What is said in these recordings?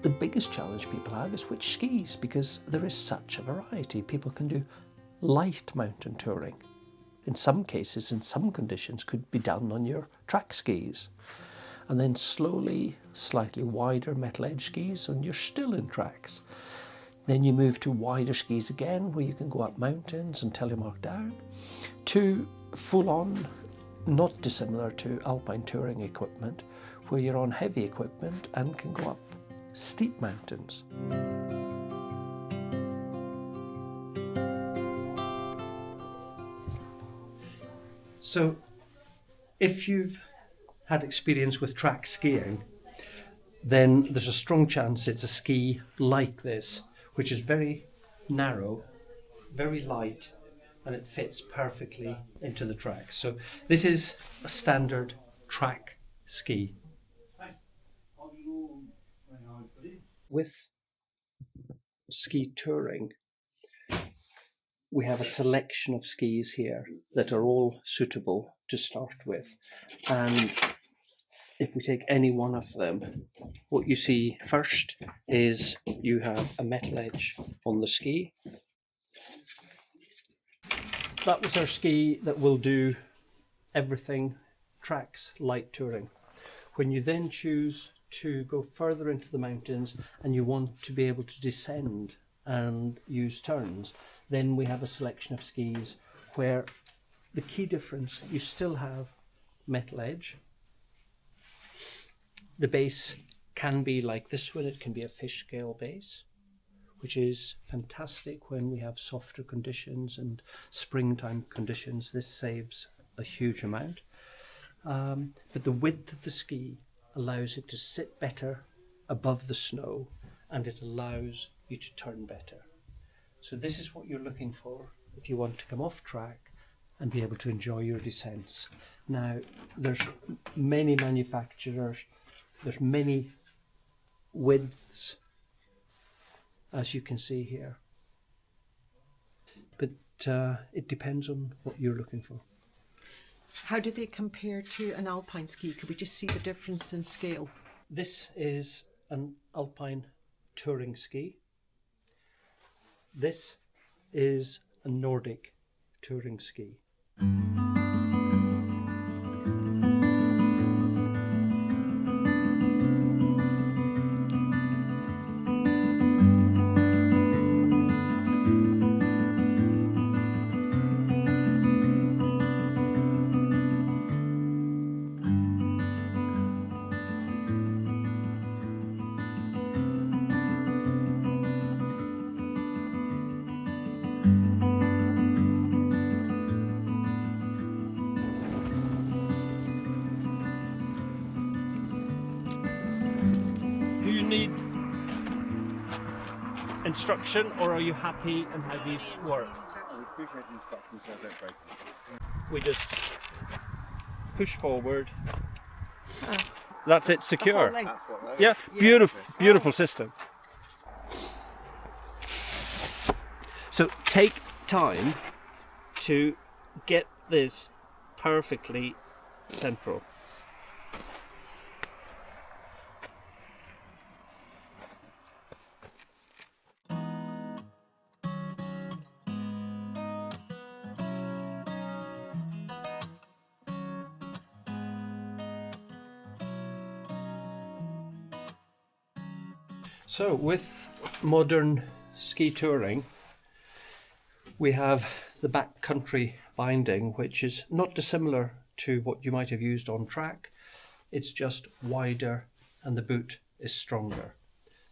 The biggest challenge people have is which skis, because there is such a variety. People can do light mountain touring. In some cases, in some conditions, could be done on your track skis. And then slowly, slightly wider metal edge skis, and you're still in tracks. Then you move to wider skis again, where you can go up mountains and telemark down, to full-on, not dissimilar to alpine touring equipment, where you're on heavy equipment and can go up steep mountains. So, if you've had experience with track skiing, then there's a strong chance it's a ski like this, which is very narrow, very light, and it fits perfectly into the tracks. So this is a standard track ski. With ski touring, we have a selection of skis here that are all suitable to start with. And if we take any one of them, what you see first is you have a metal edge on the ski. That was our ski that will do everything tracks light touring. When you then choose to go further into the mountains and you want to be able to descend and use turns, then we have a selection of skis where the key difference, you still have metal edge. The base can be like this one, it can be a fish scale base, which is fantastic when we have softer conditions and springtime conditions. This saves a huge amount. But the width of the ski allows it to sit better above the snow, and it allows you to turn better. So this is what you're looking for if you want to come off track and be able to enjoy your descents. Now, there's many manufacturers, there's many widths, as you can see here. But it depends on what you're looking for. How do they compare to an alpine ski? Could we just see the difference in scale? This is an alpine touring ski. This is a Nordic touring ski. Do you need instruction, or are you happy in how these work? We appreciate the instructions, so don't break them. We just push forward. That's it, secure. That's what Yeah, beautiful system. So take time to get this perfectly central. So with modern ski touring, we have the backcountry binding, which is not dissimilar to what you might have used on track. It's just wider and the boot is stronger.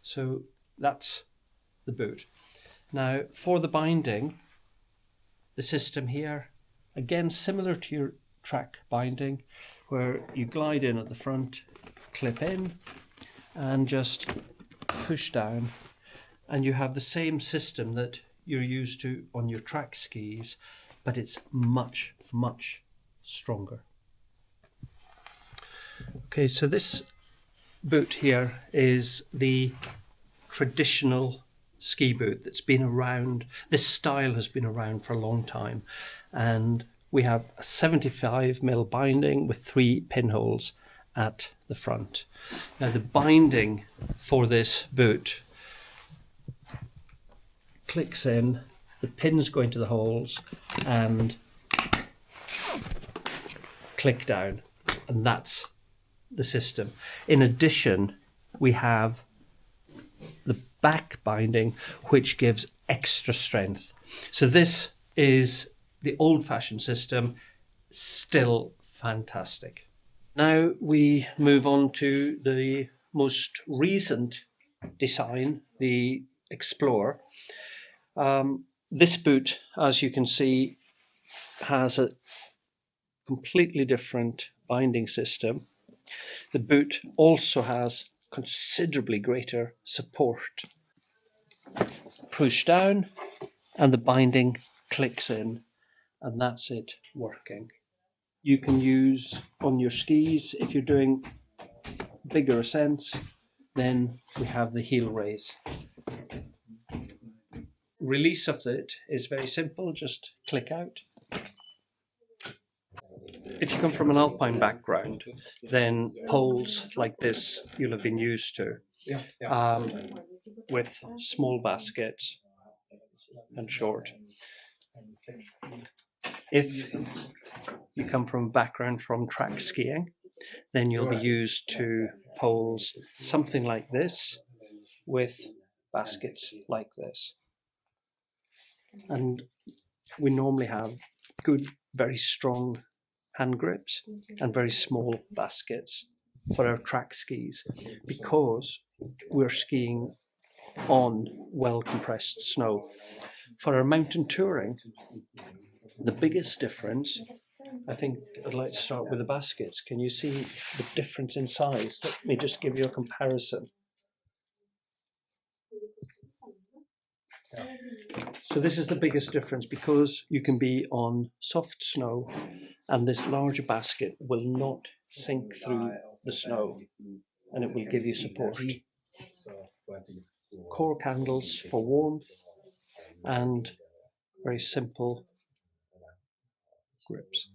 So that's the boot. Now for the binding, the system here, again similar to your track binding, where you glide in at the front, clip in and just push down, and you have the same system that you're used to on your track skis, but it's much stronger. Okay, so this boot here is the traditional ski boot that's been around. This style has been around for a long time, and we have a 75mm binding with 3 pinholes, at the front. Now the binding for this boot clicks in, the pins go into the holes and click down, and that's the system. In addition, we have the back binding, which gives extra strength. So this is the old-fashioned system, still fantastic. Now we move on to the most recent design, the Explorer. This boot, as you can see, has a completely different binding system. The boot also has considerably greater support. Push down and the binding clicks in, and that's it working. You can use on your skis if you're doing bigger ascents. Then we have the heel raise. Release of it is very simple, just click out. If you come from an alpine background, then poles like this you'll have been used to, with small baskets and short. If you come from a background from track skiing, then you'll be used to poles something like this with baskets like this. And we normally have good, very strong hand grips and very small baskets for our track skis, because we're skiing on well compressed snow. For our mountain touring, the biggest difference, I think I'd like to start with the baskets. Can you see the difference in size? Let me just give you a comparison. So this is the biggest difference, because you can be on soft snow and this larger basket will not sink through the snow and it will give you support. Cork handles for warmth and very simple grips.